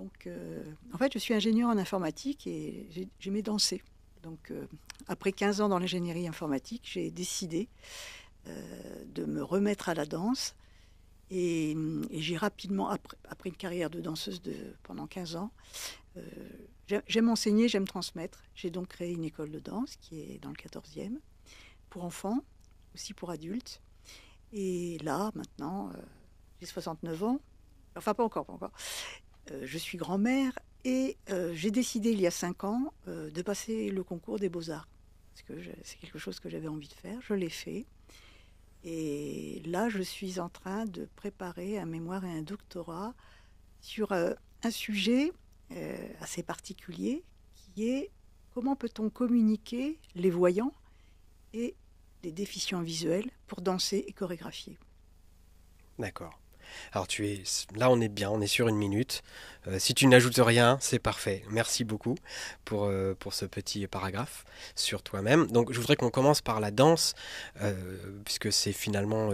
Donc, en fait, je suis ingénieure en informatique et j'aimais danser. Donc, après 15 ans dans l'ingénierie informatique, j'ai décidé de me remettre à la danse. Et j'ai rapidement, après une carrière de danseuse pendant 15 ans, euh, j'aime enseigner, j'aime transmettre. J'ai donc créé une école de danse qui est dans le 14e, pour enfants, aussi pour adultes. Et là, maintenant, j'ai 69 ans. Enfin, pas encore, pas encore. Je suis grand-mère et j'ai décidé il y a 5 ans de passer le concours des Beaux-Arts. Parce que c'est quelque chose que j'avais envie de faire. Je l'ai fait. Et là, je suis en train de préparer un mémoire et un doctorat sur un sujet assez particulier qui est comment peut-on communiquer les voyants et les déficients visuels pour danser et chorégraphier. D'accord. Alors là, on est bien, on est sur une minute. Si tu n'ajoutes rien, c'est parfait. Merci beaucoup pour ce petit paragraphe sur toi-même. Donc je voudrais qu'on commence par la danse, puisque c'est finalement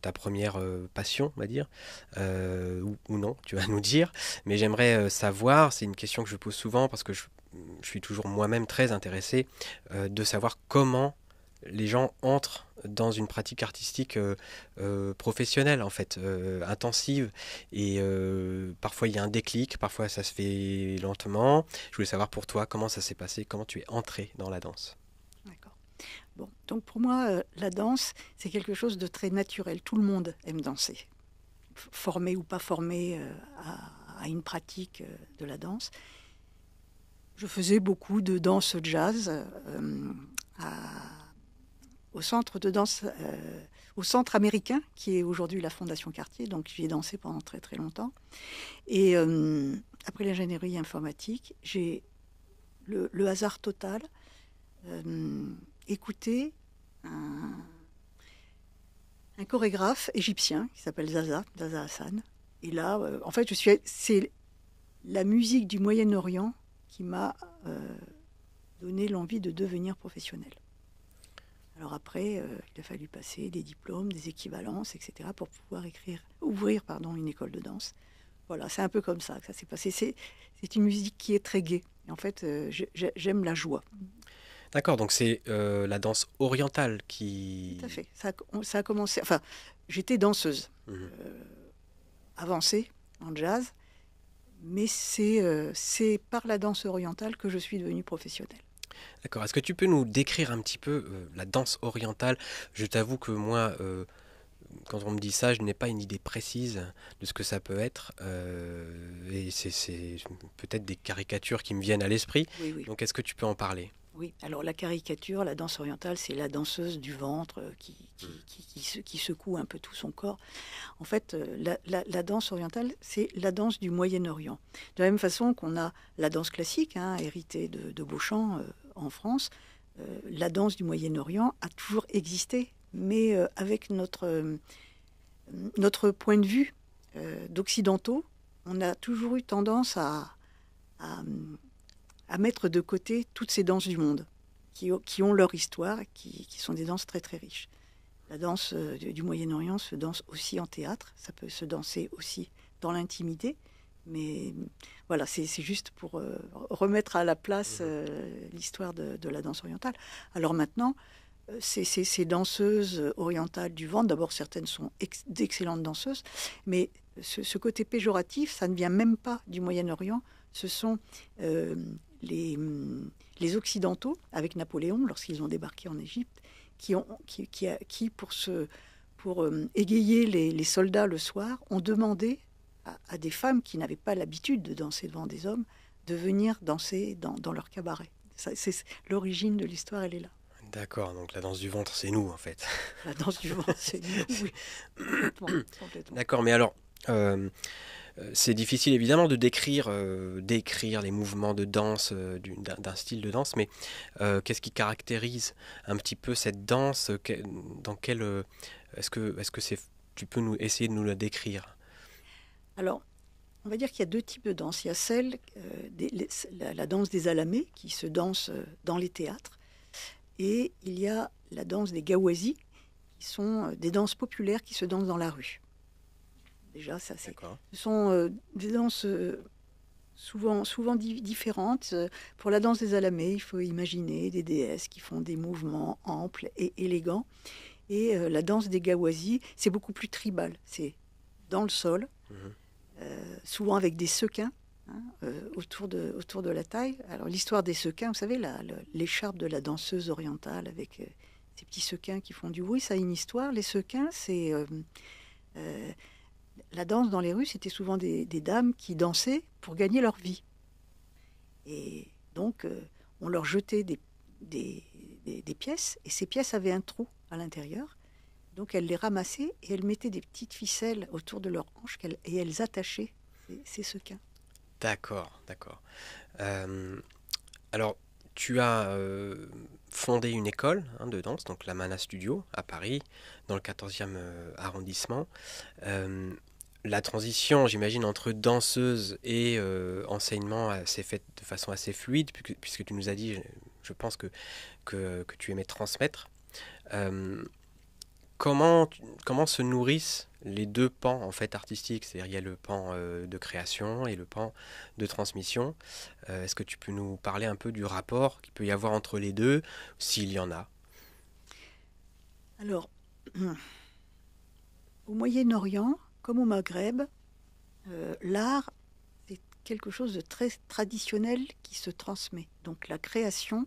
ta première passion, on va dire, ou non, tu vas nous dire. Mais j'aimerais savoir, c'est une question que je pose souvent parce que je suis toujours moi-même très intéressé de savoir comment les gens entrent dans une pratique artistique professionnelle en fait, intensive et parfois il y a un déclic, parfois ça se fait lentement. Je voulais savoir pour toi comment ça s'est passé, comment tu es entré dans la danse. D'accord. Bon, donc pour moi, la danse, c'est quelque chose de très naturel. Tout le monde aime danser, formé ou pas formé à une pratique de la danse. Je faisais beaucoup de danse jazz au centre de danse, au centre américain, qui est aujourd'hui la Fondation Cartier. Donc j'y ai dansé pendant très très longtemps. Et après l'ingénierie informatique, j'ai le hasard total écouté un chorégraphe égyptien qui s'appelle Zaza Hassan. Et là, en fait, c'est la musique du Moyen-Orient qui m'a donné l'envie de devenir professionnelle. Alors après, il a fallu passer des diplômes, des équivalences, etc. pour pouvoir ouvrir une école de danse. Voilà, c'est un peu comme ça que ça s'est passé. C'est une musique qui est très gaie. Et en fait, j'aime la joie. D'accord, donc c'est la danse orientale qui... Tout à fait. Ça a commencé... Enfin, j'étais danseuse avancée en jazz, mais c'est par la danse orientale que je suis devenue professionnelle. D'accord, est-ce que tu peux nous décrire un petit peu la danse orientale? Je t'avoue que moi, quand on me dit ça, je n'ai pas une idée précise de ce que ça peut être. Et c'est peut-être des caricatures qui me viennent à l'esprit. Oui, oui. Donc est-ce que tu peux en parler? Oui, alors la caricature, la danse orientale, c'est la danseuse du ventre qui secoue un peu tout son corps. En fait, la danse orientale, c'est la danse du Moyen-Orient. De la même façon qu'on a la danse classique, héritée de Beauchamp en France, la danse du Moyen-Orient a toujours existé, mais avec notre point de vue d'occidentaux, on a toujours eu tendance à mettre de côté toutes ces danses du monde qui ont leur histoire, qui sont des danses très très riches. La danse du Moyen-Orient se danse aussi en théâtre, ça peut se danser aussi dans l'intimité, mais voilà, c'est juste pour remettre à la place l'histoire de la danse orientale. Alors maintenant, ces danseuses orientales du ventre, d'abord certaines sont d'excellentes danseuses, mais ce côté péjoratif, ça ne vient même pas du Moyen-Orient, ce sont les Occidentaux, avec Napoléon, lorsqu'ils ont débarqué en Égypte, qui pour égayer les soldats le soir, ont demandé à des femmes qui n'avaient pas l'habitude de danser devant des hommes, de venir danser dans leur cabaret. L'origine de l'histoire, elle est là. D'accord, donc la danse du ventre, c'est nous en fait. La danse du ventre, c'est nous, oui. Complètement. D'accord, mais alors, c'est difficile évidemment de décrire les mouvements de danse d'un style de danse, mais qu'est-ce qui caractérise un petit peu cette danse? Dans quel, est-ce que tu peux essayer de nous la décrire? Alors, on va dire qu'il y a deux types de danse. Il y a celle, la danse des alamés, qui se danse dans les théâtres, et il y a la danse des gawazis, qui sont des danses populaires qui se dansent dans la rue. Déjà, ce sont des danses souvent différentes. Pour la danse des Alamais, il faut imaginer des déesses qui font des mouvements amples et élégants. Et la danse des Gawazis, c'est beaucoup plus tribal. C'est dans le sol, souvent avec des sequins autour de la taille. Alors l'histoire des sequins, vous savez, l'écharpe de la danseuse orientale avec ces petits sequins qui font du bruit, ça a une histoire. Les sequins, c'est... la danse dans les rues, c'était souvent des dames qui dansaient pour gagner leur vie. Et donc, on leur jetait des pièces, et ces pièces avaient un trou à l'intérieur. Donc, elles les ramassaient et elles mettaient des petites ficelles autour de leurs hanches et elles attachaient ces sequins. D'accord. Alors, tu as fondé une école de danse, donc la Mana Studio, à Paris, dans le 14e arrondissement. La transition, j'imagine, entre danseuse et enseignement s'est faite de façon assez fluide, puisque tu nous as dit, je pense que tu aimais transmettre. Comment se nourrissent les deux pans en fait artistiques? C'est-à-dire il y a le pan de création et le pan de transmission. Est-ce que tu peux nous parler un peu du rapport qu'il peut y avoir entre les deux, s'il y en a? Alors, au Moyen-Orient, comme au Maghreb, l'art est quelque chose de très traditionnel qui se transmet. Donc la création,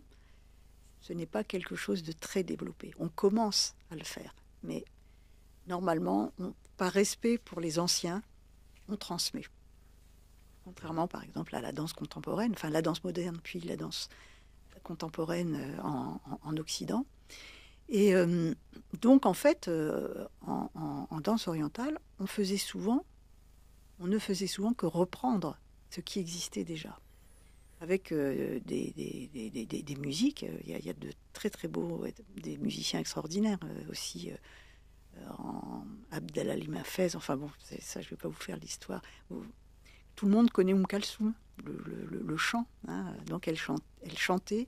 ce n'est pas quelque chose de très développé. On commence à le faire. Mais normalement, par respect pour les anciens, on transmet. Contrairement, par exemple, à la danse contemporaine, enfin la danse moderne, puis la danse contemporaine en Occident. Et donc, en fait, en danse orientale, on ne faisait souvent que reprendre ce qui existait déjà. Avec des musiques, il y a de très très beaux, des musiciens extraordinaires aussi, Abdel Halim Hafez, enfin bon, ça je ne vais pas vous faire l'histoire. Tout le monde connaît Kalsoum, le chant, donc elle chantait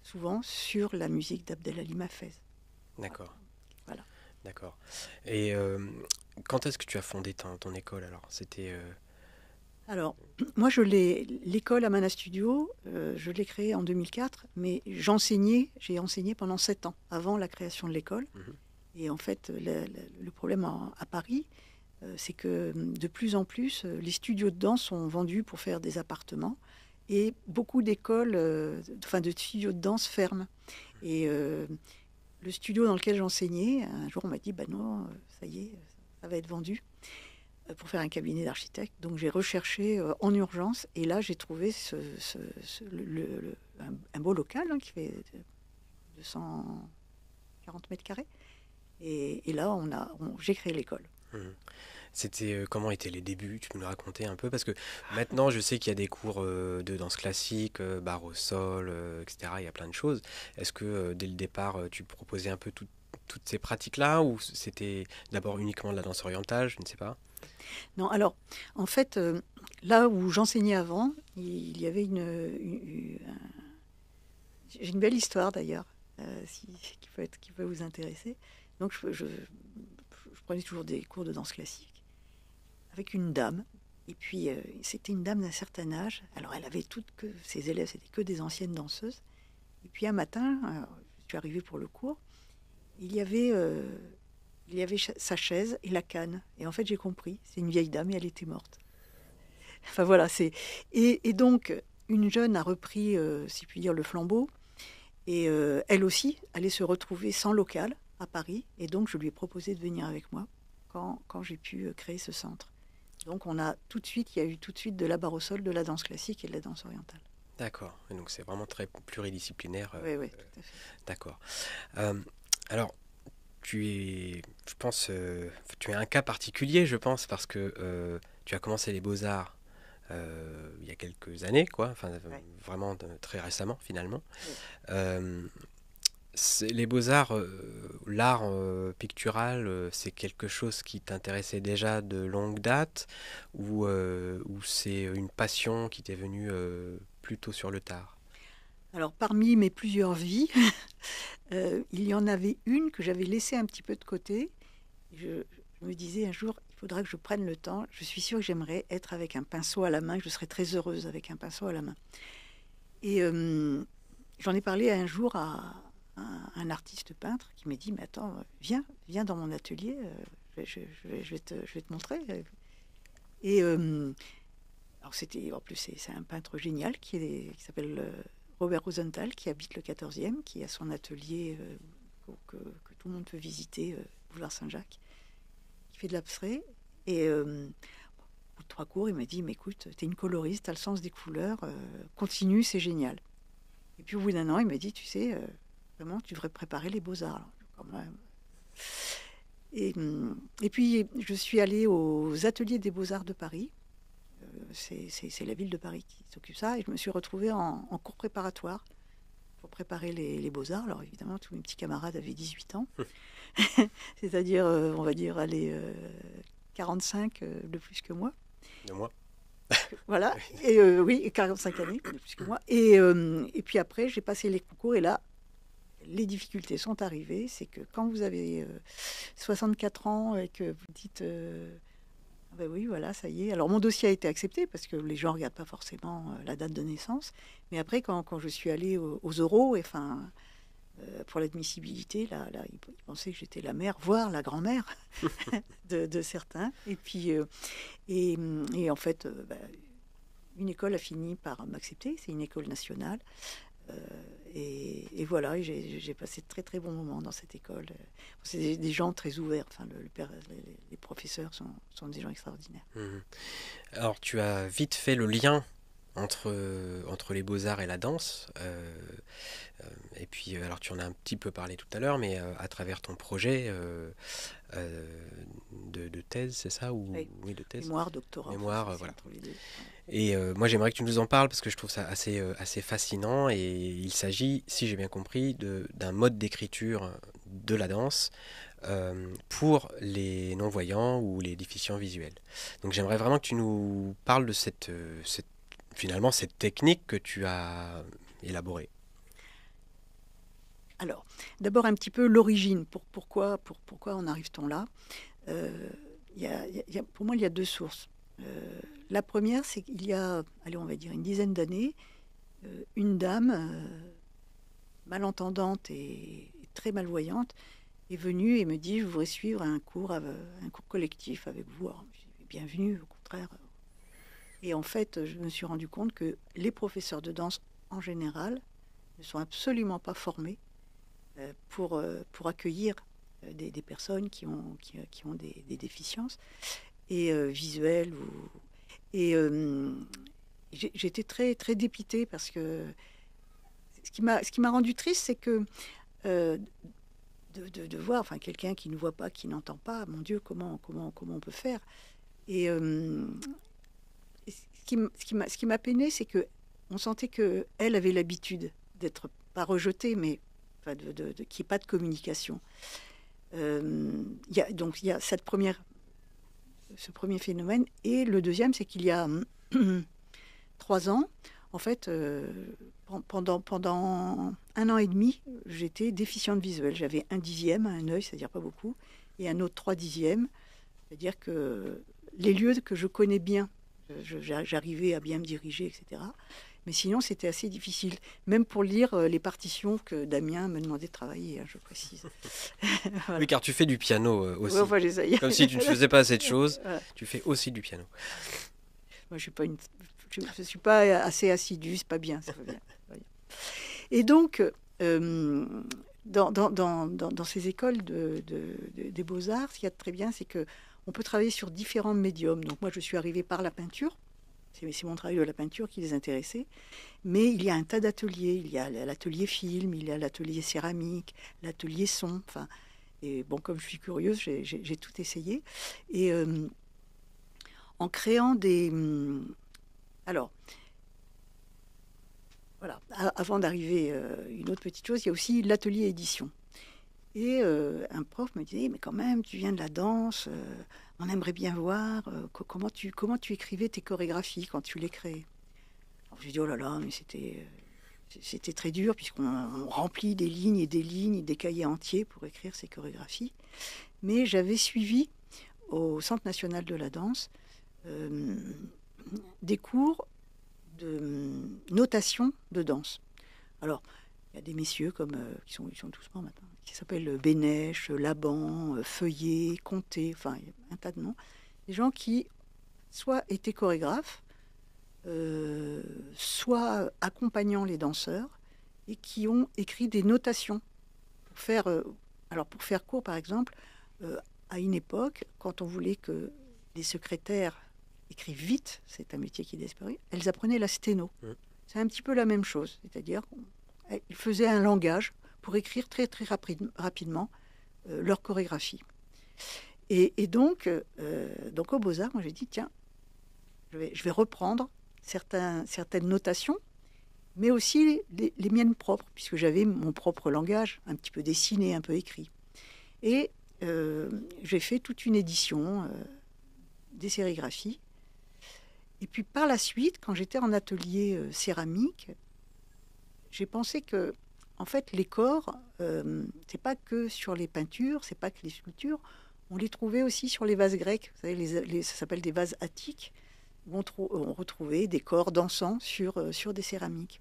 souvent sur la musique d'Abdel Halim Hafez. D'accord. Voilà. D'accord. Et quand est-ce que tu as fondé ton école alors? C'était... Alors, moi, l'école à Mana Studio, je l'ai créée en 2004, mais j'ai enseigné pendant 7 ans, avant la création de l'école. Et en fait, le problème à Paris, c'est que de plus en plus, les studios de danse sont vendus pour faire des appartements, et beaucoup d'écoles, de studios de danse ferment. Et le studio dans lequel j'enseignais, un jour, on m'a dit, non, ça y est, ça va être vendu, pour faire un cabinet d'architecte. Donc j'ai recherché en urgence et là j'ai trouvé un beau local qui fait 240 mètres carrés. Et là j'ai créé l'école. C'était comment étaient les débuts? Tu peux nous raconter un peu? Parce que maintenant je sais qu'il y a des cours de danse classique, barre au sol, etc. Il y a plein de choses. Est-ce que dès le départ tu proposais un peu toutes ces pratiques-là, ou c'était d'abord uniquement de la danse orientale? Je ne sais pas. Non, alors, en fait, là où j'enseignais avant, il y avait j'ai une belle histoire d'ailleurs, qui peut vous intéresser. Donc, je prenais toujours des cours de danse classique avec une dame. Et puis, c'était une dame d'un certain âge. Alors, elle avait ses élèves, c'était que des anciennes danseuses. Et puis, un matin, je suis arrivée pour le cours, il y avait sa chaise et la canne. Et en fait, j'ai compris. C'est une vieille dame et elle était morte. Enfin, voilà. Et donc, une jeune a repris, si je puis dire, le flambeau. Et elle aussi allait se retrouver sans local à Paris. Et donc, je lui ai proposé de venir avec moi quand j'ai pu créer ce centre. Donc, il y a eu tout de suite de la barre au sol, de la danse classique et de la danse orientale. D'accord. Et donc, c'est vraiment très pluridisciplinaire. Oui, tout à fait. D'accord. Alors, tu es un cas particulier, je pense, parce que tu as commencé les beaux-arts il y a quelques années, quoi. Enfin, vraiment très récemment, finalement. Les beaux-arts, l'art pictural, c'est quelque chose qui t'intéressait déjà de longue date, ou c'est une passion qui t'est venue plutôt sur le tard? Alors, parmi mes plusieurs vies, il y en avait une que j'avais laissée un petit peu de côté. Je me disais un jour, il faudra que je prenne le temps. Je suis sûre que j'aimerais être avec un pinceau à la main, que je serais très heureuse avec un pinceau à la main. Et j'en ai parlé un jour à un artiste peintre qui m'a dit, mais attends, viens dans mon atelier, je vais te montrer. Et alors en plus, c'est un peintre génial qui s'appelle Robert Rosenthal, qui habite le 14e, qui a son atelier que tout le monde peut visiter, boulevard Saint-Jacques, qui fait de l'abstrait. Et au bout de 3 cours, il m'a dit, mais écoute, t'es une coloriste, t'as le sens des couleurs, continue, c'est génial. Et puis au bout d'un an, il m'a dit, tu sais, vraiment, tu devrais préparer les beaux-arts. Alors, quand même. Et puis, je suis allée aux ateliers des beaux-arts de Paris. C'est la ville de Paris qui s'occupe de ça. Et je me suis retrouvée en cours préparatoire pour préparer les beaux-arts. Alors évidemment, tous mes petits camarades avaient 18 ans. C'est-à-dire, on va dire, 45 de plus que moi. De moi. Voilà. Et oui, 45 années de plus que moi. Et puis après, j'ai passé les concours. Et là, les difficultés sont arrivées. C'est que quand vous avez 64 ans et que vous dites... ben oui, voilà, ça y est. Alors, mon dossier a été accepté parce que les gens ne regardent pas forcément la date de naissance. Mais après, quand je suis allée aux oraux, pour l'admissibilité, là, ils pensaient que j'étais la mère, voire la grand-mère de certains. Et puis, et en fait, une école a fini par m'accepter. C'est une école nationale. Et voilà, j'ai passé de très très bons moments dans cette école. C'est des gens très ouverts. Enfin, les professeurs sont des gens extraordinaires. Alors, tu as vite fait le lien entre les beaux-arts et la danse. Et puis, alors tu en as un petit peu parlé tout à l'heure, mais à travers ton projet de thèse, c'est ça Oui, de thèse. Mémoire, doctorat. Mémoire, voilà. Entre les deux. Et moi, j'aimerais que tu nous en parles parce que je trouve ça assez fascinant. Et il s'agit, si j'ai bien compris, d'un mode d'écriture de la danse pour les non-voyants ou les déficients visuels. Donc, j'aimerais vraiment que tu nous parles de finalement cette technique que tu as élaborée. Alors, d'abord un petit peu l'origine. Pourquoi en arrive-t-on là? Pour moi, il y a 2 sources. La première, c'est qu'il y a, allez, on va dire une dizaine d'années, une dame malentendante et très malvoyante est venue et me dit, je voudrais suivre un cours collectif avec vous. Alors, je dis, bienvenue, au contraire. Et en fait, je me suis rendu compte que les professeurs de danse, en général, ne sont absolument pas formés pour accueillir des personnes qui ont des déficiences et visuelles. Et j'étais très, très dépitée parce que ce qui m'a rendu triste, c'est que de voir quelqu'un qui ne voit pas, qui n'entend pas, mon Dieu, comment on peut faire? Et ce qui m'a peiné, c'est qu'on sentait qu'elle avait l'habitude d'être pas rejetée, mais qu'il n'y ait pas de communication. Il y a ce premier phénomène. Et le deuxième, c'est qu'il y a 3 ans, en fait, pendant 1 an et demi, j'étais déficiente visuelle. J'avais 1/10 à un œil, c'est-à-dire pas beaucoup, et un autre 3/10. C'est-à-dire que les lieux que je connais bien, j'arrivais à bien me diriger, etc. Mais sinon, c'était assez difficile, même pour lire les partitions que Damien me demandait de travailler, je précise. Voilà. Oui, car tu fais du piano aussi. Ouais, enfin, j'essaye. Comme si tu ne faisais pas cette chose, voilà. Tu fais aussi du piano. Moi, je ne suis pas assez assidue, c'est pas bien. C'est pas bien. Et donc, dans ces écoles des beaux-arts, ce qu'il y a de très bien, c'est qu'on peut travailler sur différents médiums. Donc moi, je suis arrivée par la peinture. C'est mon travail de la peinture qui les intéressait. Mais il y a un tas d'ateliers. Il y a l'atelier film, il y a l'atelier céramique, l'atelier son. Enfin, et bon, comme je suis curieuse, j'ai tout essayé. Et en créant des... Alors, voilà. Avant d'arriver, une autre petite chose, il y a aussi l'atelier édition. Et un prof me disait, mais quand même, tu viens de la danse, on aimerait bien voir comment tu écrivais tes chorégraphies quand tu les créais. Alors, j'ai dit, oh là là, mais c'était très dur, puisqu'on remplit des lignes et des lignes, des cahiers entiers pour écrire ces chorégraphies. Mais j'avais suivi au Centre national de la danse des cours de notation de danse. Alors, il y a des messieurs ils sont tous morts maintenant, qui s'appellent Bénèche, Laban, Feuillet, Comté, enfin, il y a un tas de noms. Des gens qui soit étaient chorégraphes, soit accompagnant les danseurs, et qui ont écrit des notations. Pour faire court, par exemple, à une époque, quand on voulait que les secrétaires écrivent vite, c'est un métier qui est disparu, elles apprenaient la sténo. C'est un petit peu la même chose, c'est-à-dire qu'ils faisaient un langage pour écrire très très rapidement leur chorégraphie. Et donc au Beaux-Arts, moi j'ai dit, tiens, je vais reprendre certaines notations, mais aussi les miennes propres, puisque j'avais mon propre langage, un petit peu dessiné, un peu écrit. Et j'ai fait toute une édition des sérigraphies. Et puis par la suite, quand j'étais en atelier céramique, j'ai pensé que, en fait, les corps, c'est pas que sur les peintures, c'est pas que les sculptures, on les trouvait aussi sur les vases grecs. Vous savez, ça s'appelle des vases attiques, où on retrouvait des corps dansant sur des céramiques.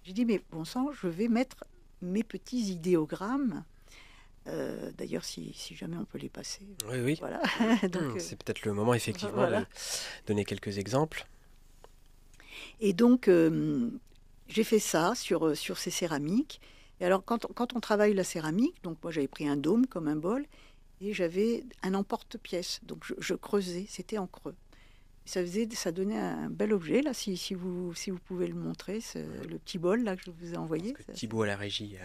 J'ai dit, mais bon sang, je vais mettre mes petits idéogrammes. D'ailleurs, si jamais on peut les passer. Oui. Voilà. Donc, c'est peut-être le moment, effectivement, de donner quelques exemples. Et donc, j'ai fait ça sur ces céramiques. Et alors, quand on travaille la céramique, donc moi, j'avais pris un dôme comme un bol, et j'avais un emporte-pièce. Donc, je creusais, c'était en creux. Ça donnait un bel objet, là, si vous pouvez le montrer, le petit bol là, que je vous ai envoyé. Que Thibaut à la régie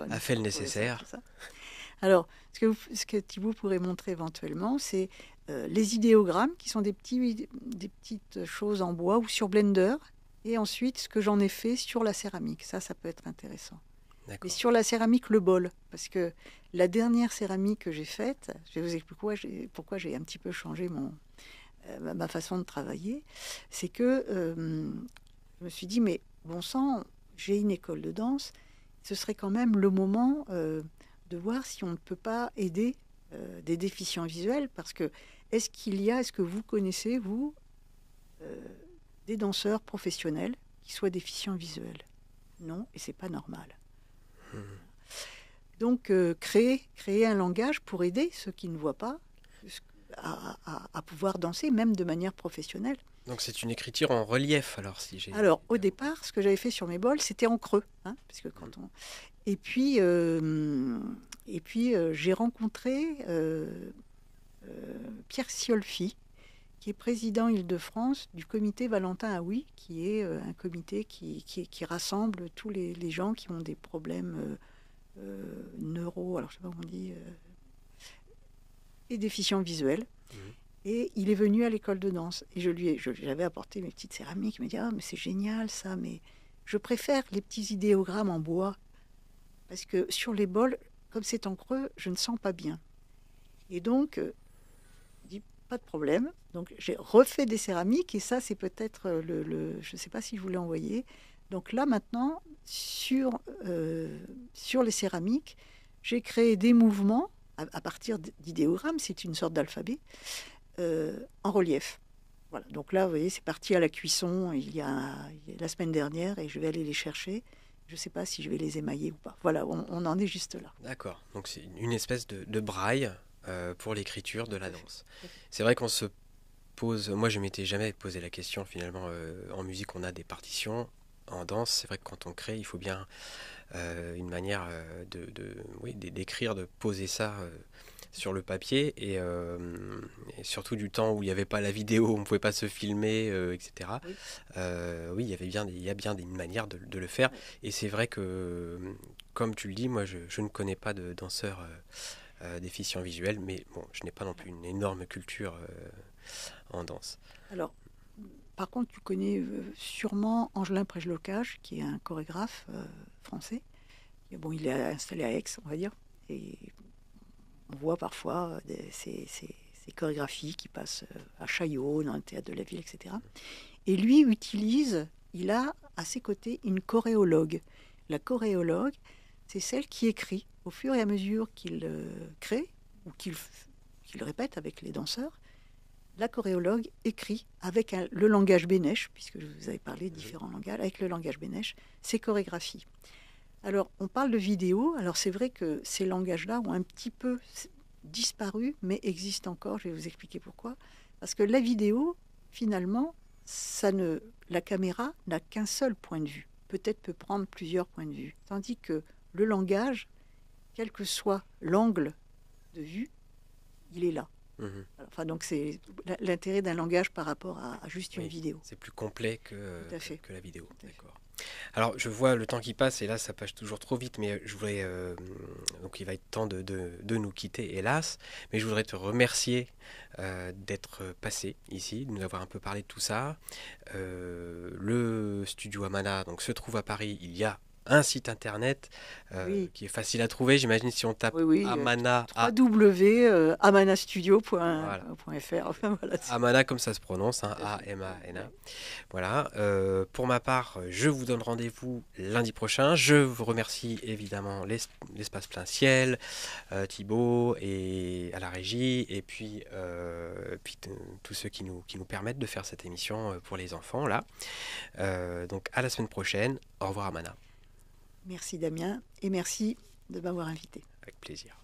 a fait le nécessaire. Ça. Alors, ce que Thibaut pourrait montrer éventuellement, c'est les idéogrammes, qui sont des petites choses en bois ou sur Blender, et ensuite ce que j'en ai fait sur la céramique. Ça peut être intéressant. Et sur la céramique, le bol, parce que la dernière céramique que j'ai faite, je vais vous expliquer pourquoi j'ai un petit peu changé ma façon de travailler, c'est que je me suis dit, mais bon sang, j'ai une école de danse, ce serait quand même le moment de voir si on ne peut pas aider des déficients visuels, parce que est-ce que vous connaissez, vous, des danseurs professionnels qui soient déficients visuels? Non, et c'est pas normal. Donc, créer un langage pour aider ceux qui ne voient pas à pouvoir danser, même de manière professionnelle. Donc c'est une écriture en relief, alors au départ, ce que j'avais fait sur mes bols, c'était en creux, parce que Et puis j'ai rencontré Pierre Siolfi, qui est président Île-de-France du comité Valentin Aoui, qui est un comité qui rassemble tous les gens qui ont des problèmes alors je sais pas comment on dit, et déficients visuels. Et il est venu à l'école de danse. Et j'avais apporté mes petites céramiques. Il m'a dit, ah, mais c'est génial ça, mais je préfère les petits idéogrammes en bois. Parce que sur les bols, comme c'est en creux, je ne sens pas bien. Et donc, il dit, pas de problème. Donc, j'ai refait des céramiques. Et ça, c'est peut-être je ne sais pas si je vous l'ai envoyé. Donc là, maintenant, sur les céramiques, j'ai créé des mouvements à partir d'idéogrammes. C'est une sorte d'alphabet. En relief. Voilà. Donc là, vous voyez, c'est parti à la cuisson il y a la semaine dernière, et je vais aller les chercher. Je ne sais pas si je vais les émailler ou pas. Voilà, on en est juste là. D'accord. Donc c'est une espèce de braille pour l'écriture de la danse. C'est vrai qu'on se pose... Moi, je ne m'étais jamais posé la question, finalement. En musique, on a des partitions. En danse, c'est vrai que quand on crée, il faut bien une manière d'écrire, de poser ça... sur le papier, et surtout du temps où il n'y avait pas la vidéo, on ne pouvait pas se filmer, etc. Oui, il y a bien une manière de le faire. Et c'est vrai que, comme tu le dis, moi je ne connais pas de danseurs déficients visuels, mais bon, je n'ai pas non plus une énorme culture en danse. Alors, par contre, tu connais sûrement Angelin Prejlocage, qui est un chorégraphe français. Et bon, il est installé à Aix, on va dire, et on voit parfois ces chorégraphies qui passent à Chaillot, dans le théâtre de la ville, etc. Et lui il a à ses côtés une choréologue. La choréologue, c'est celle qui écrit au fur et à mesure qu'il crée, ou qu'il il répète avec les danseurs. La choréologue écrit avec le langage Bénèche, puisque je vous avais parlé de différents langages, avec le langage Bénèche, ses chorégraphies. Alors, on parle de vidéo. Alors, c'est vrai que ces langages-là ont un petit peu disparu, mais existent encore. Je vais vous expliquer pourquoi. Parce que la vidéo, finalement, la caméra n'a qu'un seul point de vue. Peut-être peut prendre plusieurs points de vue. Tandis que le langage, quel que soit l'angle de vue, il est là. Enfin, donc c'est l'intérêt d'un langage par rapport à juste une vidéo. C'est plus complet que la vidéo. D'accord. Alors, je vois le temps qui passe et là, ça passe toujours trop vite, mais je voudrais... donc, il va être temps de nous quitter, hélas, mais je voudrais te remercier d'être passé ici, de nous avoir un peu parlé de tout ça. Le studio Amana donc, se trouve à Paris. Il y a un site internet qui est facile à trouver, j'imagine, si on tape Amana. www.amanastudio.fr. Enfin, voilà. Amana comme ça se prononce, hein, A-M-A-N-A. Voilà. Pour ma part, je vous donne rendez-vous lundi prochain. Je vous remercie évidemment l'Espace Plein Ciel, Thibaut et à la régie, et puis tous ceux qui nous permettent de faire cette émission pour les enfants là. Donc à la semaine prochaine. Au revoir Amana. Merci Damien et merci de m'avoir invité. Avec plaisir.